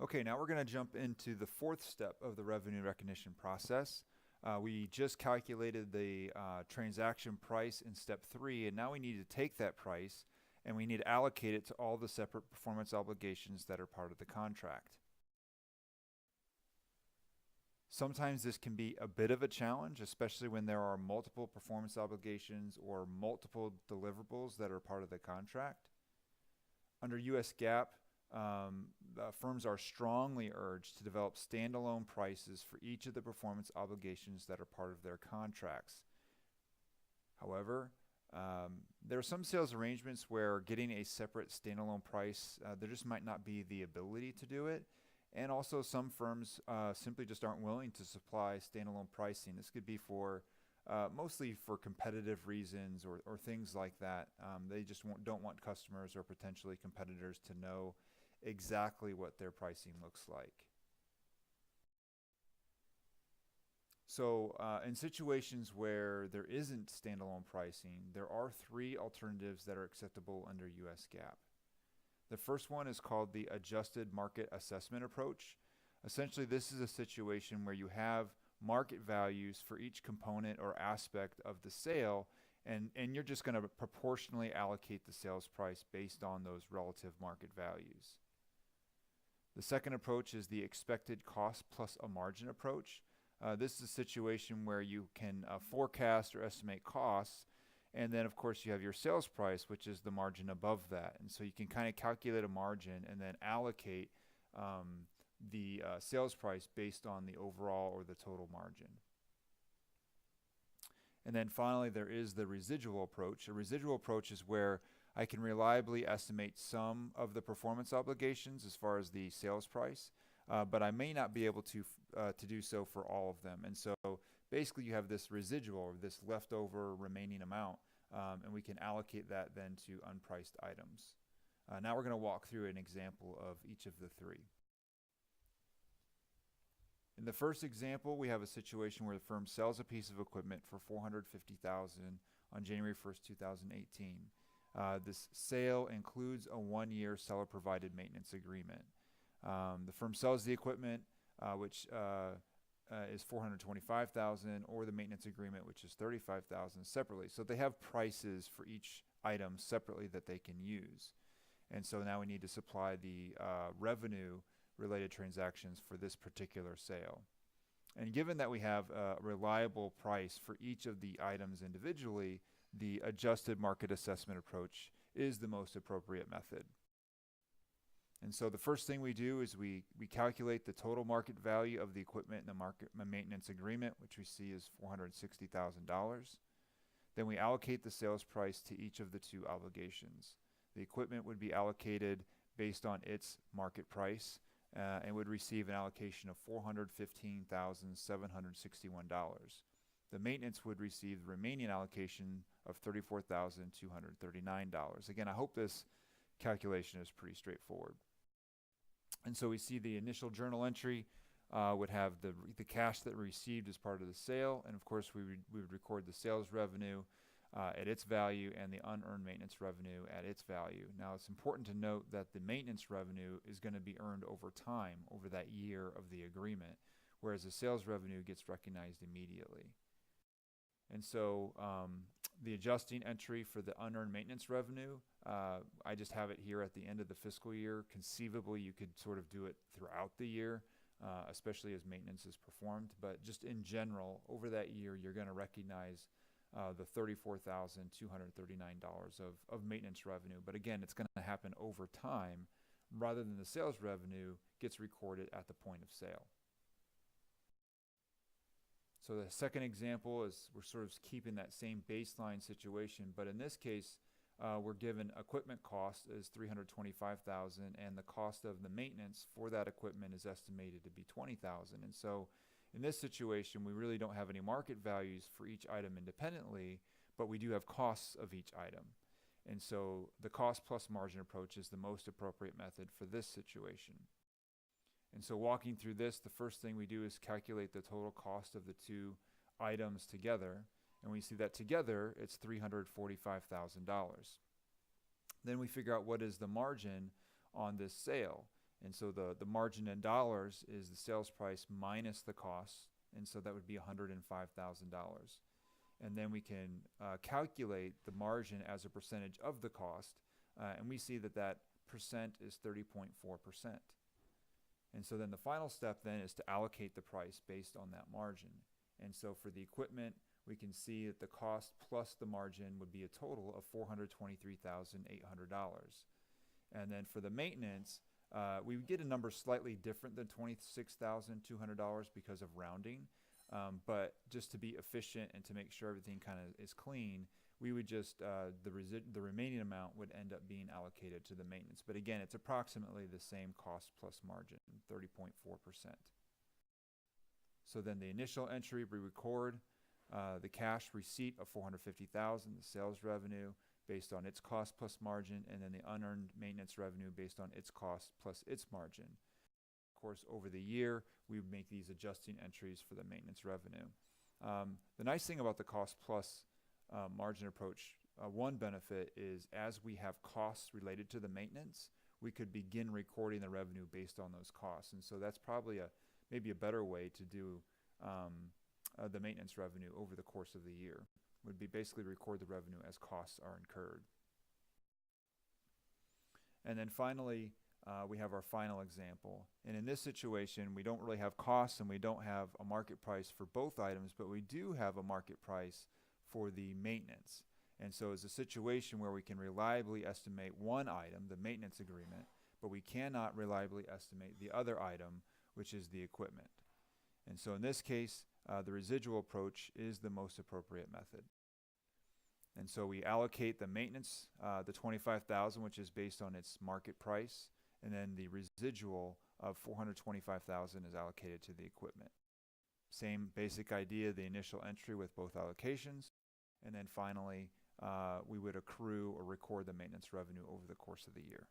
Okay, now we're going to jump into the fourth step of the revenue recognition process. We just calculated the transaction price in step 3, and now we need to take that price and we need to allocate it to all the separate performance obligations that are part of the contract. Sometimes this can be a bit of a challenge, especially when there are multiple performance obligations or multiple deliverables that are part of the contract. Under US GAAP, firms are strongly urged to develop standalone prices for each of the performance obligations that are part of their contracts. However, there are some sales arrangements where getting a separate standalone price, there just might not be the ability to do it. And also some firms simply just aren't willing to supply standalone pricing. This could be for mostly for competitive reasons or things like that. They just don't want customers or potentially competitors to know exactly what their pricing looks like. So in situations where there isn't standalone pricing, there are 3 alternatives that are acceptable under US GAAP. The first one is called the adjusted market assessment approach. Essentially, this is a situation where you have market values for each component or aspect of the sale, and you're just going to proportionally allocate the sales price based on those relative market values. The second approach is the expected cost plus a margin approach. This is a situation where you can forecast or estimate costs, and then of course you have your sales price, which is the margin above that. And so you can kind of calculate a margin and then allocate the sales price based on the overall or the total margin. And then finally, there is the residual approach. A residual approach is where I can reliably estimate some of the performance obligations as far as the sales price, but I may not be able to do so for all of them. And so basically you have this residual, or this leftover remaining amount, and we can allocate that then to unpriced items. Now we're going to walk through an example of each of the 3. In the first example, we have a situation where the firm sells a piece of equipment for $450,000 on January 1st, 2018. This sale includes a 1-year seller-provided maintenance agreement. The firm sells the equipment, which is $425,000, or the maintenance agreement, which is $35,000, separately. So they have prices for each item separately that they can use. And so now we need to supply the revenue-related transactions for this particular sale. And given that we have a reliable price for each of the items individually, the adjusted market assessment approach is the most appropriate method. And so the first thing we do is we calculate the total market value of the equipment in the maintenance agreement, which we see is $460,000. Then we allocate the sales price to each of the 2 obligations. The equipment would be allocated based on its market price and would receive an allocation of $415,761. The maintenance would receive the remaining allocation of $34,239. Again, I hope this calculation is pretty straightforward. And so we see the initial journal entry would have the cash that we received as part of the sale, and of course we would record the sales revenue at its value and the unearned maintenance revenue at its value. Now it's important to note that the maintenance revenue is going to be earned over time, over that year of the agreement, whereas the sales revenue gets recognized immediately. And so the adjusting entry for the unearned maintenance revenue, I just have it here at the end of the fiscal year. Conceivably, you could sort of do it throughout the year, especially as maintenance is performed. But just in general, over that year, you're going to recognize the $34,239 of maintenance revenue. But again, it's going to happen over time rather than the sales revenue gets recorded at the point of sale. So the second example is we're sort of keeping that same baseline situation, but in this case, we're given equipment cost is $325,000, and the cost of the maintenance for that equipment is estimated to be $20,000. And so in this situation, we really don't have any market values for each item independently, but we do have costs of each item. And so the cost plus margin approach is the most appropriate method for this situation. And so walking through this, the first thing we do is calculate the total cost of the 2 items together. And we see that together, it's $345,000. Then we figure out what is the margin on this sale. And so the margin in dollars is the sales price minus the cost, and so that would be $105,000. And then we can calculate the margin as a percentage of the cost, and we see that that percent is 30.4%. And so then the final step then is to allocate the price based on that margin. And so for the equipment, we can see that the cost plus the margin would be a total of $423,800. And then for the maintenance, we would get a number slightly different than $26,200 because of rounding. But just to be efficient and to make sure everything kind of is clean, we would just, the remaining amount would end up being allocated to the maintenance. But again, it's approximately the same cost plus margin, 30.4%. So then the initial entry, we record the cash receipt of $450,000, the sales revenue based on its cost plus margin, and then the unearned maintenance revenue based on its cost plus its margin. Of course, over the year, we would make these adjusting entries for the maintenance revenue. The nice thing about the cost plus margin approach, one benefit is as we have costs related to the maintenance, we could begin recording the revenue based on those costs. And so that's probably maybe a better way to do the maintenance revenue over the course of the year, would be basically record the revenue as costs are incurred. And then finally, we have our final example. And in this situation, we don't really have costs and we don't have a market price for both items, but we do have a market price for the maintenance. And so it's a situation where we can reliably estimate one item, the maintenance agreement, but we cannot reliably estimate the other item, which is the equipment. And so in this case, the residual approach is the most appropriate method. And so we allocate the maintenance, the $25,000, which is based on its market price, and then the residual of $425,000 is allocated to the equipment. Same basic idea, the initial entry with both allocations, and then finally we would accrue or record the maintenance revenue over the course of the year.